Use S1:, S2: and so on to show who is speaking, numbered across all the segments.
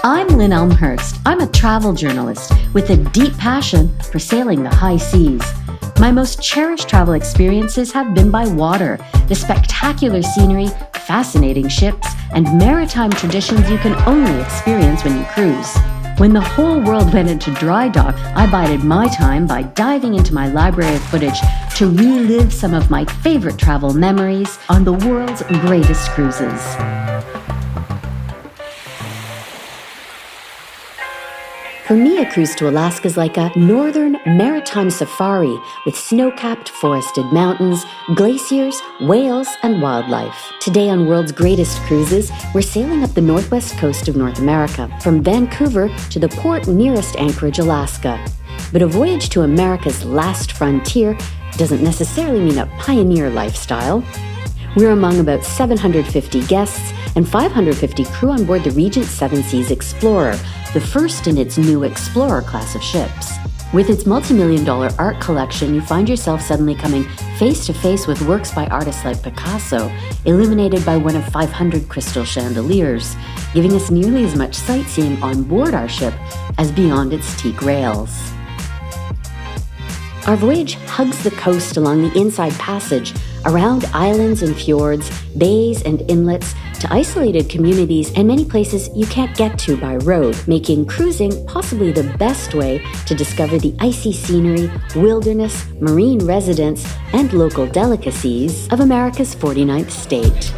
S1: I'm Lynn Elmhurst. I'm a travel journalist with a deep passion for sailing the high seas. My most cherished travel experiences have been by water, the spectacular scenery, fascinating ships, and maritime traditions you can only experience when you cruise. When the whole world went into dry dock, I bided my time by diving into my library of footage to relive some of my favorite travel memories on the world's greatest cruises. For me, a cruise to Alaska is like a northern maritime safari with snow-capped forested mountains, glaciers, whales, and wildlife. Today on World's Greatest Cruises, we're sailing up the northwest coast of North America, from Vancouver to the port nearest Anchorage, Alaska. But a voyage to America's last frontier doesn't necessarily mean a pioneer lifestyle. We're among about 750 guests and 550 crew on board the Regent Seven Seas Explorer, the first in its new Explorer class of ships. With its multi-million-dollar art collection, you find yourself suddenly coming face-to-face with works by artists like Picasso, illuminated by one of 500 crystal chandeliers, giving us nearly as much sightseeing on board our ship as beyond its teak rails. Our voyage hugs the coast along the Inside Passage, around islands and fjords, bays and inlets, to isolated communities and many places you can't get to by road, making cruising possibly the best way to discover the icy scenery, wilderness, marine residents, and local delicacies of America's 49th state.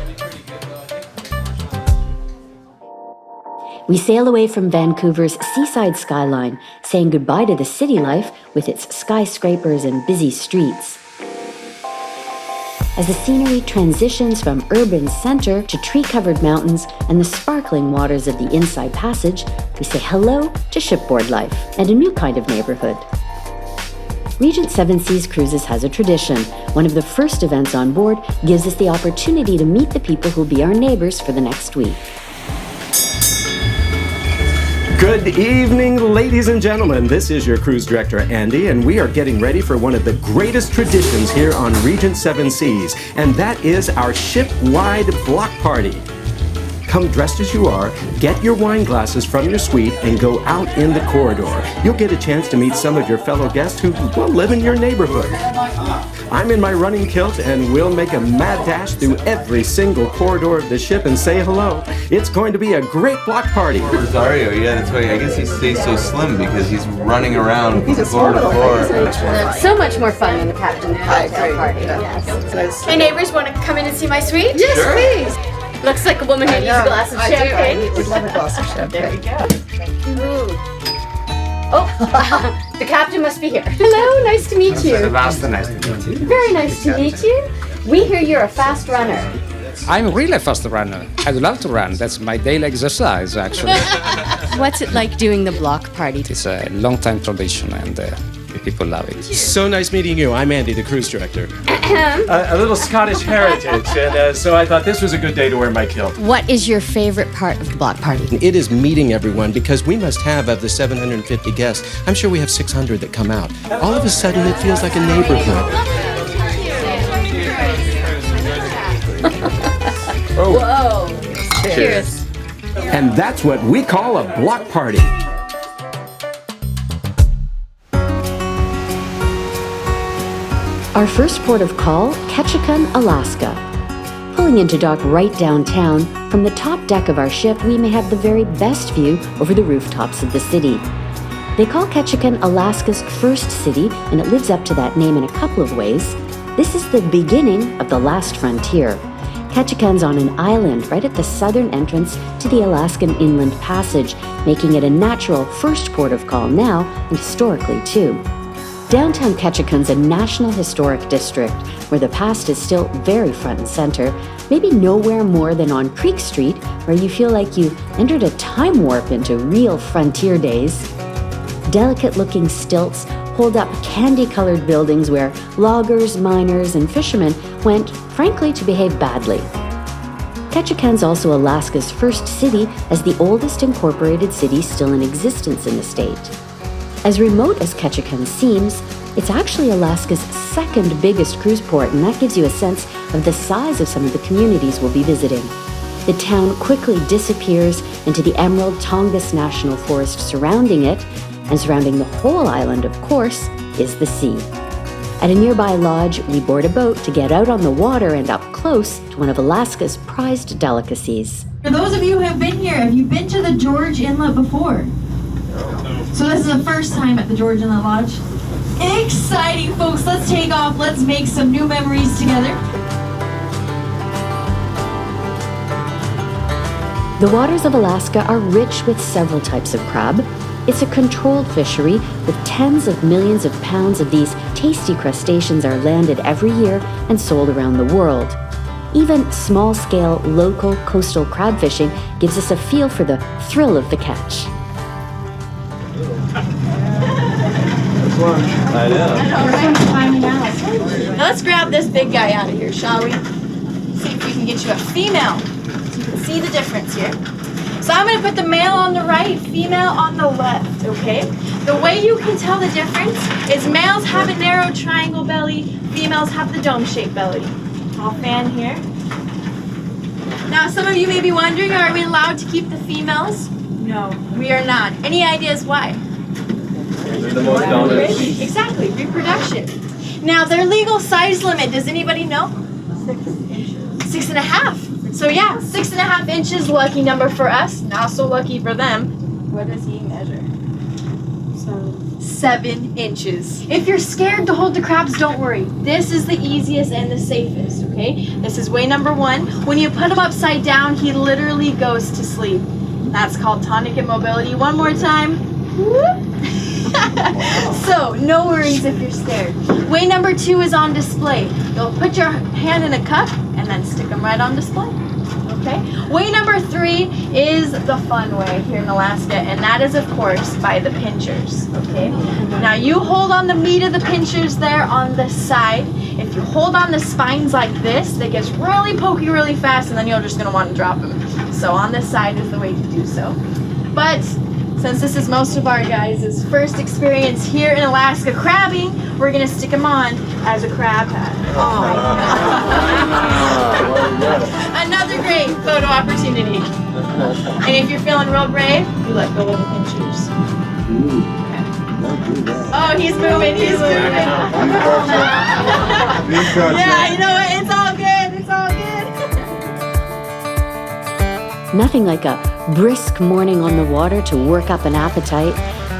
S1: We sail away from Vancouver's seaside skyline, saying goodbye to the city life with its skyscrapers and busy streets. As the scenery transitions from urban center to tree-covered mountains and the sparkling waters of the Inside Passage, we say hello to shipboard life and a new kind of neighborhood. Regent Seven Seas Cruises has a tradition. One of the first events on board gives us the opportunity to meet the people who'll be our neighbors for the next week.
S2: Good evening, ladies and gentlemen. This is your cruise director, Andy, and we are getting ready for one of the greatest traditions here on Regent Seven Seas, and that is our ship-wide block party. Come dressed as you are, get your wine glasses from your suite, and go out in the corridor. You'll get a chance to meet some of your fellow guests who will live in your neighborhood. I'm in my running kilt, and we'll make a mad dash through every single corridor of the ship and say hello. It's going to be a great block party.
S3: Rosario, yeah, that's why I guess he stays so slim, because he's running around floor to floor.
S4: So much more fun than the captain's cocktail party. Yes. Hey neighbors, want to come in and see my suite?
S3: Yes, sure.
S4: Please. Looks like a woman who needs a glass of champagne.
S5: I would love a glass of champagne.
S4: There you go. Oh, the captain must be here. Hello, nice to meet you.
S6: Sebastian, nice to meet you.
S4: Very nice to meet you. We hear you're a fast runner.
S6: I'm really a fast runner. I love to run. That's my daily exercise, actually.
S4: What's it like doing the block party?
S6: It's a long-time tradition, and people love it.
S2: So nice meeting you. I'm Andy, the cruise director.
S7: A little Scottish heritage, and so I thought this was a good day to wear my kilt.
S4: What is your favorite part of the block party?
S2: It is meeting everyone, because we must have, of the 750 guests, I'm sure we have 600 that come out. All of a sudden, it feels like a neighborhood.
S4: Whoa. Cheers.
S2: And that's what we call a block party.
S1: Our first port of call, Ketchikan, Alaska. Pulling into dock right downtown, from the top deck of our ship, we may have the very best view over the rooftops of the city. They call Ketchikan Alaska's first city, and it lives up to that name in a couple of ways. This is the beginning of the last frontier. Ketchikan's on an island right at the southern entrance to the Alaskan Inland Passage, making it a natural first port of call now, and historically too. Downtown Ketchikan's a National Historic District, where the past is still very front and center, maybe nowhere more than on Creek Street, where you feel like you entered a time warp into real frontier days. Delicate-looking stilts hold up candy-colored buildings where loggers, miners, and fishermen went, frankly, to behave badly. Ketchikan's also Alaska's first city as the oldest incorporated city still in existence in the state. As remote as Ketchikan seems, it's actually Alaska's second biggest cruise port, and that gives you a sense of the size of some of the communities we'll be visiting. the town quickly disappears into the Emerald Tongass National Forest surrounding it, and surrounding the whole island, of course, is the sea. At a nearby lodge, we board a boat to get out on the water and up close to one of Alaska's prized delicacies.
S5: For those of you who have been here, have you been to the George Inlet before? So this is the first time at the George Inlet Lodge. Exciting, folks. Let's take off. Let's make some new memories together.
S1: The waters of Alaska are rich with several types of crab. It's a controlled fishery with tens of millions of pounds of these tasty crustaceans are landed every year and sold around the world. Even small-scale, local coastal crab fishing gives us a feel for the thrill of the catch.
S3: I know.
S4: Now let's grab this big guy out of here, shall we? See if we can get you a female. So you can see the difference here. So I'm going to put the male on the right, female on the left, okay? The way you can tell the difference is males have a narrow triangle belly, females have the dome-shaped belly. I'll fan here. Now some of you may be wondering, are we allowed to keep the females? No, we are not. Any ideas why?
S3: They're the most dominant.
S4: Exactly, reproduction. Now their legal size limit, does anybody know? 6.5. So yeah, 6.5 inches, lucky number for us, not so lucky for them. What does he measure? 7 inches. If you're scared to hold the crabs, don't worry. This is the easiest and the safest, okay? This is way number 1. When you put him upside down, he literally goes to sleep. That's called tonic immobility. One more time. So, no worries if you're scared. Way number 2 is on display. You'll put your hand in a cup and then stick them right on display. Okay? Way number 3 is the fun way here in Alaska, and that is, of course, by the pinchers. Okay? Now, you hold on the meat of the pinchers there on the side. If you hold on the spines like this, they get really pokey really fast, and then you're just going to want to drop them. So, on this side is the way to do so. But since this is most of our guys' first experience here in Alaska crabbing, we're going to stick them on as a crab hat. Oh. Another great photo opportunity. And if you're feeling real brave, you let go of the pinchers. Oh, he's moving, he's moving. Yeah, you know what? It's all good, it's all good.
S1: Nothing like a brisk morning on the water to work up an appetite.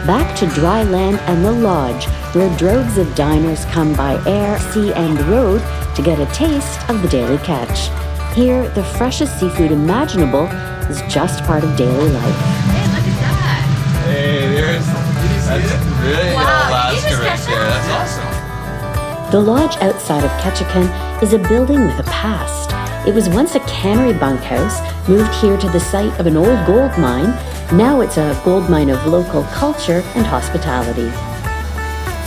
S1: Back to dry land and the lodge, where droves of diners come by air, sea, and road to get a taste of the daily catch. Here, the freshest seafood imaginable is just part of daily life.
S4: Hey, look at that.
S3: Hey, that's really Alaska right there. That's awesome.
S1: The lodge outside of Ketchikan is a building with a past. It was once a cannery bunkhouse, moved here to the site of an old gold mine. Now it's a gold mine of local culture and hospitality.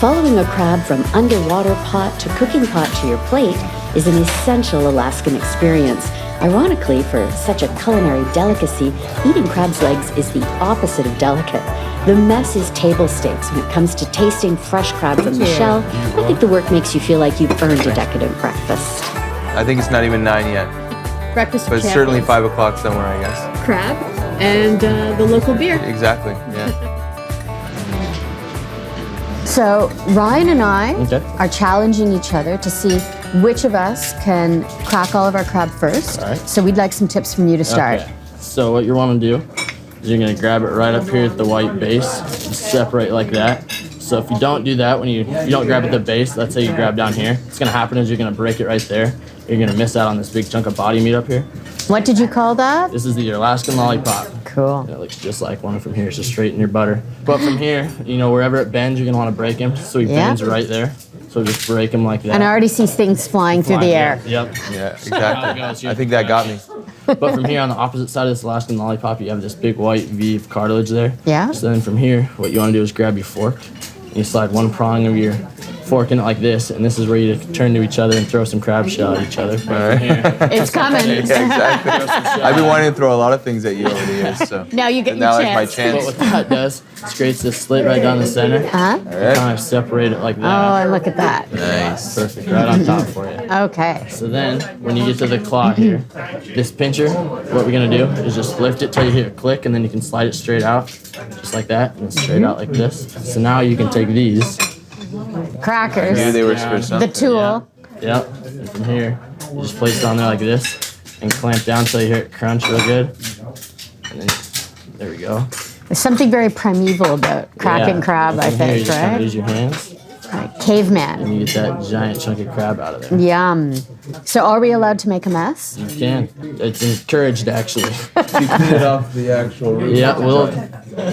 S1: Following a crab from underwater pot to cooking pot to your plate is an essential Alaskan experience. Ironically, for such a culinary delicacy, eating crab's legs is the opposite of delicate. The mess is table stakes when it comes to tasting fresh crab from the shell. I think the work makes you feel like you've earned a decadent breakfast.
S3: I think it's not even 9 yet.
S8: Breakfast
S3: But it's certainly 5 o'clock somewhere, I guess.
S8: crab and the local beer.
S3: Exactly, yeah.
S1: So Ryan and I
S9: Okay.
S1: are challenging each other to see which of us can crack all of our crab first.
S9: All right.
S1: So we'd like some tips from you to start.
S9: Okay. So what you want to do is you're going to grab it right up here at the white base, and separate like that. So if you don't do that, when you don't grab at the base, let's say you grab down here, what's going to happen is you're going to break it right there. You're going to miss out on this big chunk of body meat up here.
S1: What did you call that?
S9: This is the Alaskan lollipop.
S1: Cool.
S9: It looks just like one from here, it's just straight in your butter. But from here, you know, wherever it bends, you're going to want to break him. So he
S1: Yeah.
S9: bends right there. So just break him like that.
S1: And I already see things flying through the air.
S9: Yep.
S3: Yeah, exactly. I think that got me.
S9: But from here on the opposite side of this Alaskan lollipop, you have this big white V of cartilage there.
S1: Yeah.
S9: So then from here, what you want to do is grab your fork and you slide one prong of your forking it like this, and this is where you turn to each other and throw some crab shell at each other. Right here.
S8: It's coming.
S3: Yeah, exactly. I've been wanting to throw a lot of things at you over the years, so
S8: Now you get
S3: and
S8: your
S3: now
S8: chance.
S3: is my chance.
S9: But what that does, it creates this slit right down the center.
S8: Huh?
S9: Kind of separate it like
S8: Oh,
S9: that.
S8: and look at that.
S3: Nice.
S9: Perfect, right on top for you.
S8: Okay.
S9: So then, when you get to the claw here, this pincher, what we're gonna do is just lift it till you hear a click, and then you can slide it straight out, just like that, and straight out like this. So now you can take these.
S8: Crackers.
S3: Knew they were for
S8: The
S3: something.
S8: tool.
S9: Yep. And from here, you just place it on there like this, and clamp down till you hear it crunch real good. And then, there we go.
S8: There's something very primeval about cracking
S9: Yeah.
S8: crab,
S9: And
S8: I
S9: from here, you
S8: think,
S9: just kinda
S8: right?
S9: use your hands,
S8: Right. Caveman.
S9: and you get that giant chunk of crab out of there.
S8: Yum. So are we allowed to make a mess?
S9: You can. It's encouraged, actually.
S3: You clean it off the actual roof.
S9: Yeah,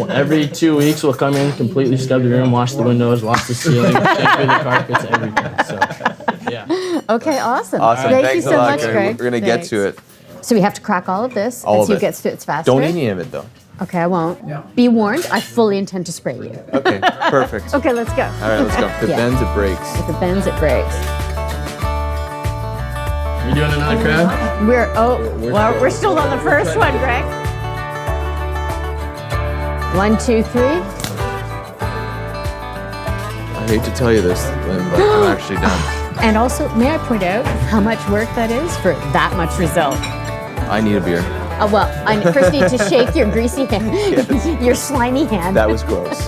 S9: every 2 weeks we'll come in, completely scrub the room, wash the windows, wash the ceiling, check through the carpets, everything. So, yeah.
S8: Okay, awesome.
S3: Awesome.
S8: Thank
S3: Thanks
S8: you
S3: a
S8: so
S3: lot,
S8: much,
S3: Greg.
S8: Greg.
S3: We're gonna get to it.
S8: So we have to crack all of this
S3: All
S8: and
S3: of
S8: see who
S3: it.
S8: gets to it faster?
S3: Don't eat any of it though.
S8: Okay, I won't. Be warned, I fully intend to spray you.
S3: Okay, perfect.
S8: Okay, let's go.
S3: All right, let's go. If it
S8: Yeah.
S3: bends, it breaks.
S8: If it bends, it breaks.
S9: You doing another crab?
S8: We're still on the first one, Greg. 1, 2, 3.
S3: I hate to tell you this, Lynn, but I'm actually done.
S8: And also, may I point out how much work that is for that much result?
S3: I need a beer.
S8: Well, I first need to shake your greasy hand, your slimy hand.
S3: That was gross.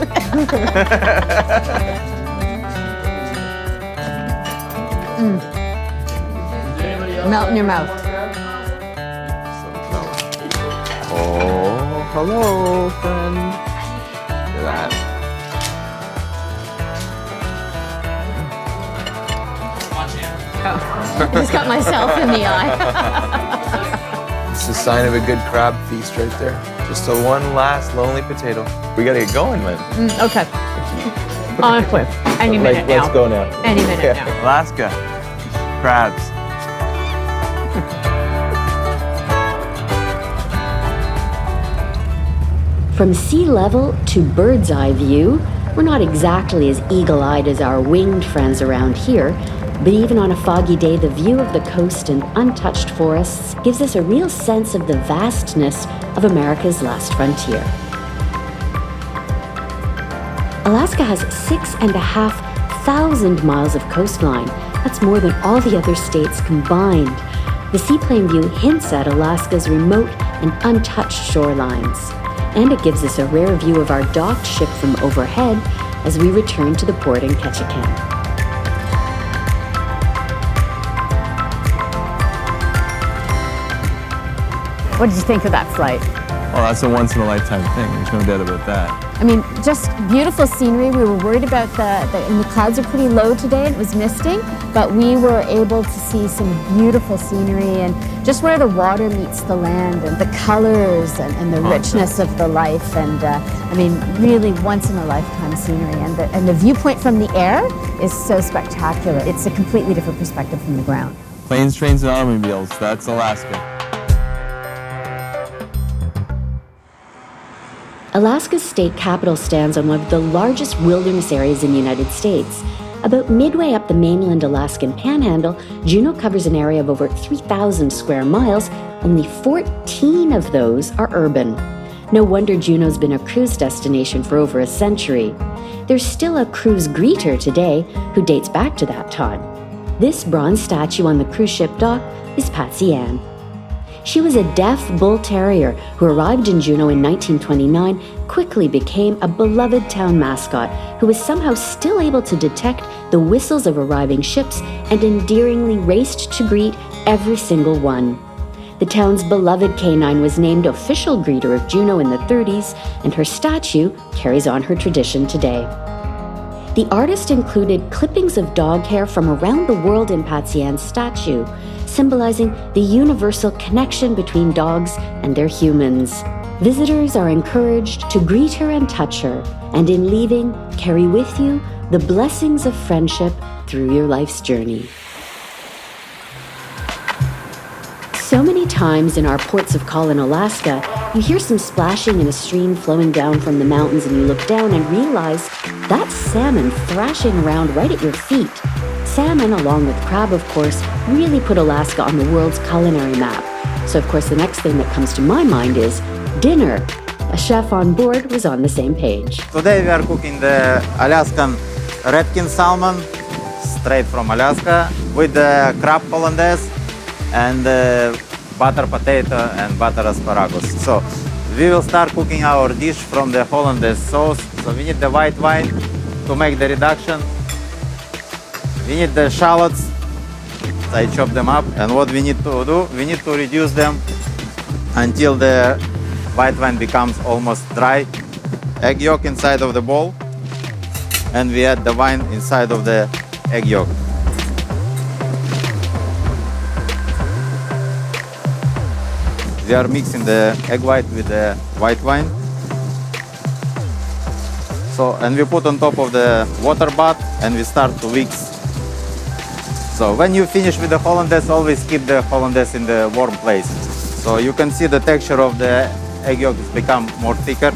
S8: Melt in your mouth.
S3: Oh, hello, friend. Look at that.
S8: I just got myself in the eye.
S3: It's a sign of a good crab feast right there. Just a one last lonely potato. We gotta get going, Lynn.
S8: Okay. Honestly, any minute now.
S3: Let's go now.
S8: Any minute now.
S3: Alaska, crabs.
S1: From sea level to bird's eye view, we're not exactly as eagle-eyed as our winged friends around here, but even on a foggy day, the view of the coast and untouched forests gives us a real sense of the vastness of America's last frontier. Alaska has 6,500 miles of coastline. That's more than all the other states combined. The seaplane view hints at Alaska's remote and untouched shorelines. And it gives us a rare view of our docked ship from overhead as we return to the port in Ketchikan.
S8: What did you think of that flight?
S3: Well, that's a once-in-a-lifetime thing. There's no doubt about that.
S8: I mean, just beautiful scenery. We were worried about and the clouds are pretty low today and it was misting, but we were able to see some beautiful scenery and just where the water meets the land and the colors and the richness of the life. And I mean, really once-in-a-lifetime scenery. And the viewpoint from the air is so spectacular. It's a completely different perspective from the ground.
S3: Planes, trains, and automobiles. That's Alaska.
S1: Alaska's state capital stands on one of the largest wilderness areas in the United States. About midway up the mainland Alaskan panhandle, Juneau covers an area of over 3,000 square miles. Only 14 of those are urban. No wonder Juneau's been a cruise destination for over a century. There's still a cruise greeter today who dates back to that time. This bronze statue on the cruise ship dock is Patsy Ann. She was a deaf bull terrier who arrived in Juneau in 1929, quickly became a beloved town mascot who was somehow still able to detect the whistles of arriving ships and endearingly raced to greet every single one. The town's beloved canine was named official greeter of Juneau in the 30s, and her statue carries on her tradition today. The artist included clippings of dog hair from around the world in Patsy Ann's statue, symbolizing the universal connection between dogs and their humans. Visitors are encouraged to greet her and touch her, and in leaving, carry with you the blessings of friendship through your life's journey. So many times in our ports of call in Alaska, you hear some splashing in a stream flowing down from the mountains and you look down and realize That's salmon thrashing around right at your feet. Salmon, along with crab, of course, really put Alaska on the world's culinary map. So, of course, the next thing that comes to my mind is dinner. A chef on board was on the same page.
S10: Today we are cooking the Alaskan redkin salmon, straight from Alaska, with the crab hollandaise and butter potato and butter asparagus. So we will start cooking our dish from the hollandaise sauce. So we need the white wine to make the reduction. We need the shallots. I chop them up, and what we need to do, we need to reduce them until the white wine becomes almost dry. Egg yolk inside of the bowl, and we add the wine inside of the egg yolk. We are mixing the egg white with the white wine. So, and we put on top of the water bath, and we start to mix. So when you finish with the hollandaise, always keep the hollandaise in the warm place. So you can see the texture of the egg yolk has become more thicker.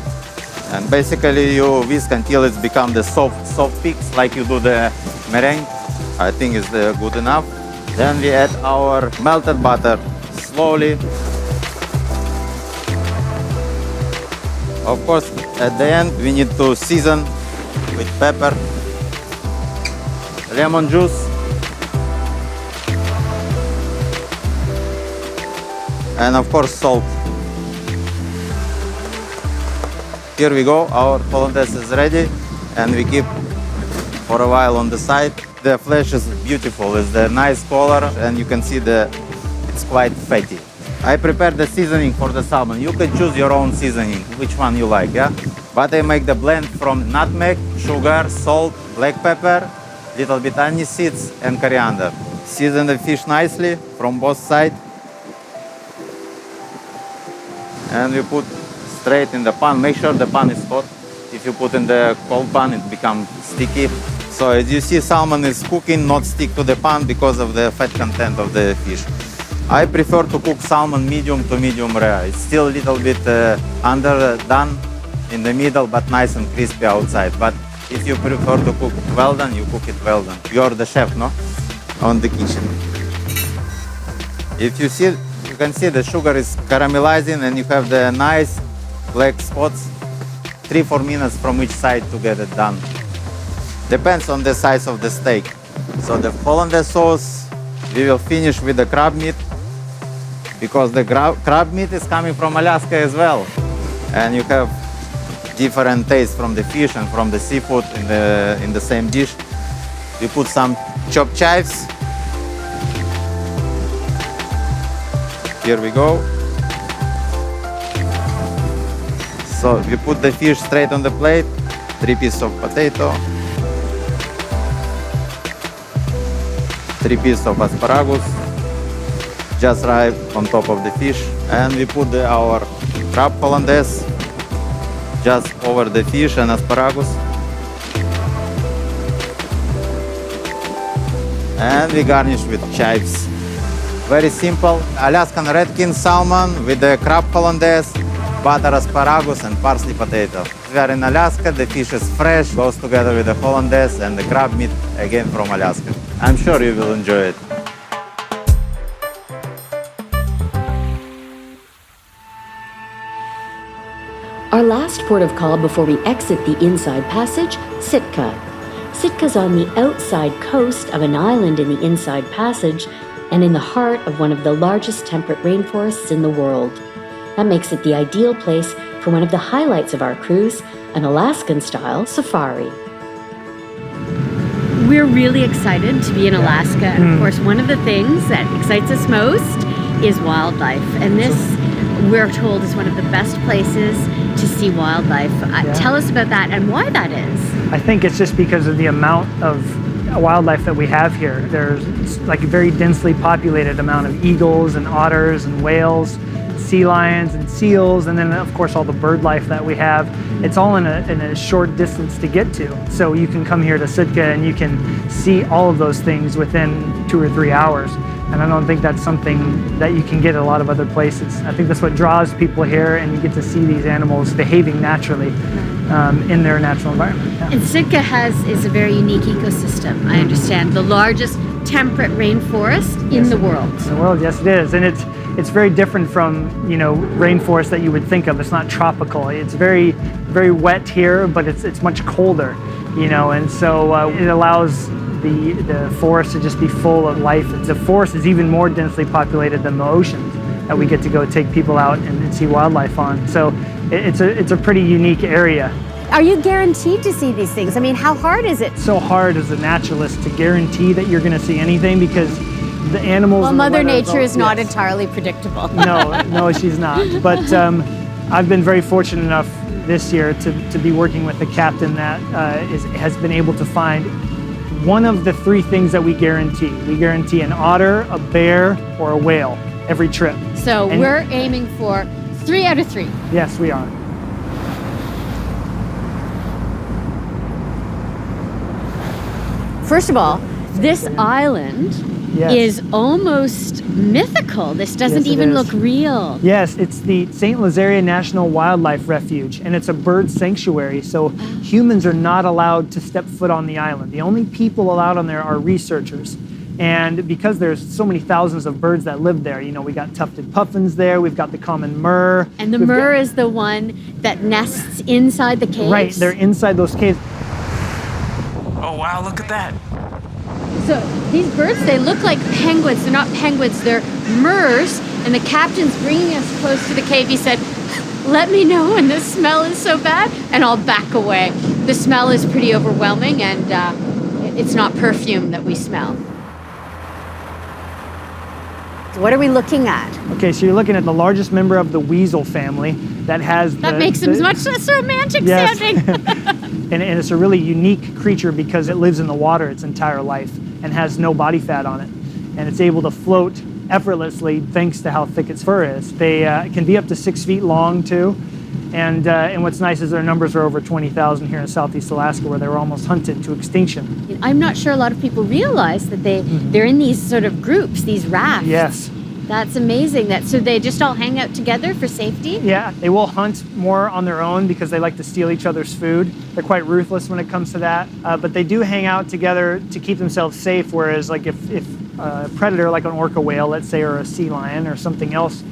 S10: And basically you whisk until it's become the soft peaks, like you do the meringue. I think it's good enough. Then we add our melted butter slowly. Of course, at the end we need to season with pepper, lemon juice, and of course salt. Here we go, our hollandaise is ready, and we keep for a while on the side. The flesh is beautiful, it's the nice color, and you can see it's quite fatty. I prepared the seasoning for the salmon. You can choose your own seasoning, which one you like, yeah? But I make the blend from nutmeg, sugar, salt, black pepper, little bit anise seeds, and coriander. Season the fish nicely from both sides. And we put straight in the pan. Make sure the pan is hot. If you put in the cold pan, it becomes sticky. So as you see, salmon is cooking, not stick to the pan because of the fat content of the fish. I prefer to cook salmon medium to medium rare. It's still a little bit underdone in the middle, but nice and crispy outside. But if you prefer to cook well done, you cook it well done. You're the chef, no? On the kitchen. If you see, you can see the sugar is caramelizing, and you have the nice black spots. 3-4 minutes from each side to get it done. Depends on the size of the steak. So the hollandaise sauce, we will finish with the crab meat, because the crab meat is coming from Alaska as well. And you have different taste from the fish and from the seafood in the same dish. We put some chopped chives. Here we go. So we put the fish straight on the plate, 3 pieces of potato, 3 pieces of asparagus, just right on top of the fish. And we put our crab hollandaise just over the fish and asparagus. And we garnish with chives. Very simple. Alaskan redkin salmon with the crab hollandaise, butter asparagus, and parsley potato. We are in Alaska, the fish is fresh, goes together with the hollandaise and the crab meat, again from Alaska. I'm sure you will enjoy it.
S1: Our last port of call before we exit the inside passage, Sitka. Sitka's on the outside coast of an island in the inside passage and in the heart of one of the largest temperate rainforests in the world. That makes it the ideal place for one of the highlights of our cruise, an Alaskan-style safari.
S11: We're really excited to be in Alaska. And of course, one of the things that excites us most is wildlife. And this, we're told, is one of the best places to see wildlife. Tell us about that and why that is.
S12: I think it's just because of the amount of wildlife that we have here. There's like a very densely populated amount of eagles and otters and whales, sea lions and seals, and then of course all the bird life that we have. It's all in a short distance to get to. So you can come here to Sitka and you can see all of those things within 2 or 3 hours. And I don't think that's something that you can get at a lot of other places. I think that's what draws people here, and you get to see these animals behaving naturally in their natural environment. Yeah.
S11: And Sitka is a very unique ecosystem. I understand the largest temperate rainforest in the world.
S12: In the world, yes, it is, and it's very different from rainforest that you would think of. It's not tropical. It's very wet here, but it's much colder, and so it allows the forest to just be full of life. The forest is even more densely populated than the oceans that we get to go take people out and see wildlife on. So it's a pretty unique area.
S8: Are you guaranteed to see these things? I mean, how hard is it?
S12: It's so hard as a naturalist to guarantee that you're going to see anything, because the animals.
S8: Well,
S12: and the
S8: Mother
S12: weather
S8: Nature is not
S12: yes.
S8: entirely predictable.
S12: No, she's not. But I've been very fortunate enough this year to be working with a captain that has been able to find one of the three things that we guarantee. We guarantee an otter, a bear, or a whale every trip.
S11: So we're aiming for 3 out of 3.
S12: Yes, we are.
S11: First of all, this island is almost mythical. This doesn't even look real.
S12: Yes, it's the St. Lazaria National Wildlife Refuge, and it's a bird sanctuary, so humans are not allowed to step foot on the island. The only people allowed on there are researchers. And because there's so many thousands of birds that live there, we got tufted puffins there, we've got the common murre.
S11: And the murre is the one that nests inside the caves?
S12: Right, they're inside those caves.
S7: Oh, wow, look at that.
S11: So these birds, they look like penguins. They're not penguins, they're murres. And the captain's bringing us close to the cave. He said, let me know when the smell is so bad, and I'll back away. The smell is pretty overwhelming, and it's not perfume that we smell.
S8: So what are we looking at?
S12: Okay, so you're looking at the largest member of the weasel family that has
S11: That makes him much less romantic sounding.
S12: and it's a really unique creature because it lives in the water its entire life and has no body fat on it. And it's able to float effortlessly thanks to how thick its fur is. They can be up to 6 feet long too. And what's nice is their numbers are over 20,000 here in Southeast Alaska, where they were almost hunted to extinction.
S11: I'm not sure a lot of people realize that they're in these sort of groups, these rafts.
S12: Yes.
S11: That's amazing. So they just all hang out together for safety?
S12: Yeah, they will hunt more on their own because they like to steal each other's food. They're quite ruthless when it comes to that. But they do hang out together to keep themselves safe, whereas like if a predator like an orca whale, let's say, or a sea lion or something else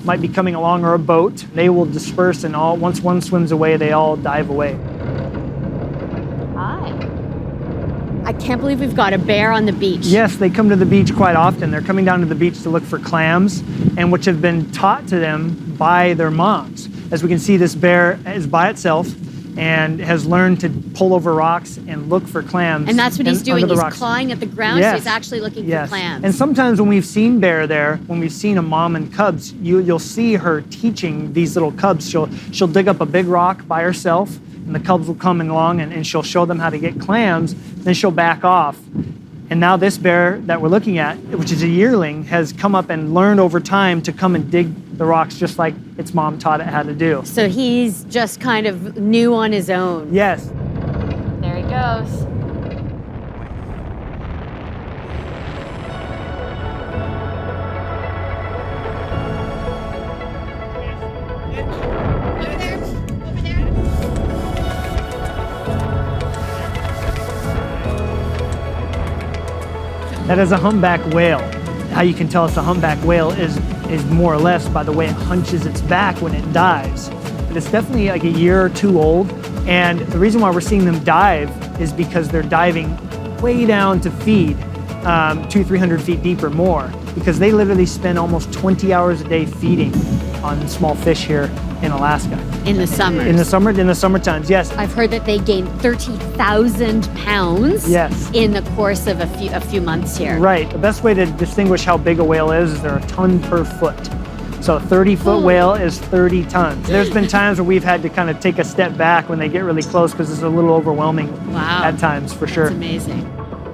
S12: might be coming along, or a boat, they will disperse, and once one swims away, they all dive away.
S11: Hi. I can't believe we've got a bear on the beach.
S12: Yes, they come to the beach quite often. They're coming down to the beach to look for clams, and which have been taught to them by their moms. As we can see, this bear is by itself and has learned to pull over rocks and look for clams.
S11: And that's what he's doing. He's
S12: rocks.
S11: clawing at the ground, so he's actually looking for clams.
S12: And sometimes when we've seen bear there, when we've seen a mom and cubs, you'll see her teaching these little cubs. She'll dig up a big rock by herself, and the cubs will come along and she'll show them how to get clams, then she'll back off. And now this bear that we're looking at, which is a yearling, has come up and learned over time to come and dig the rocks just like its mom taught it how to do.
S11: So he's just kind of new on his own.
S12: Yes.
S11: There he goes.
S12: That is a humpback whale. How you can tell it's a humpback whale is more or less by the way it hunches its back when it dives. But it's definitely like a year or two old. And the reason why we're seeing them dive is because they're diving way down to feed, 200-300 feet deep or more, because they literally spend almost 20 hours a day feeding on small fish here in Alaska.
S11: In the summer.
S12: In the summer times, yes.
S11: I've heard that they gain 30,000 pounds in the course of a few months here.
S12: Right. The best way to distinguish how big a whale is they're a ton per foot. So a 30-foot whale is 30 tons. There's been times where we've had to kind of take a step back when they get really close because it's a little overwhelming at times, for sure.
S11: It's amazing.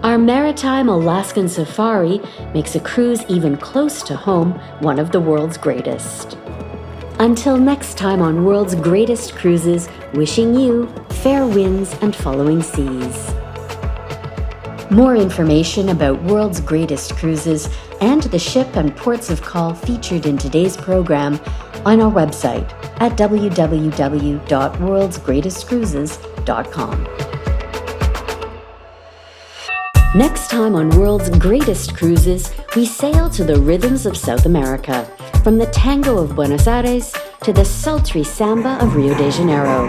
S1: Our maritime Alaskan safari makes a cruise even close to home one of the world's greatest. Until next time on World's Greatest Cruises, wishing you fair winds and following seas. More information about World's Greatest Cruises and the ship and ports of call featured in today's program on our website at www.worldsgreatestcruises.com. Next time on World's Greatest Cruises, we sail to the rhythms of South America, from the tango of Buenos Aires to the sultry samba of Rio de Janeiro.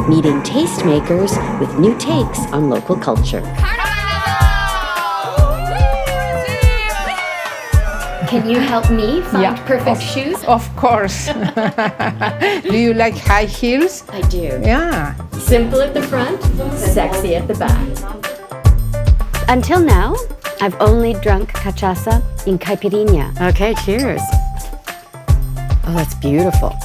S1: Meeting tastemakers with new takes on local culture.
S11: Can you help me find perfect shoes?
S13: Of course. Do you like high heels?
S11: I do.
S13: Yeah.
S11: Simple at the front, sexy at the back. Until now, I've only drunk cachaça in caipirinha. Okay, cheers. Oh, that's beautiful.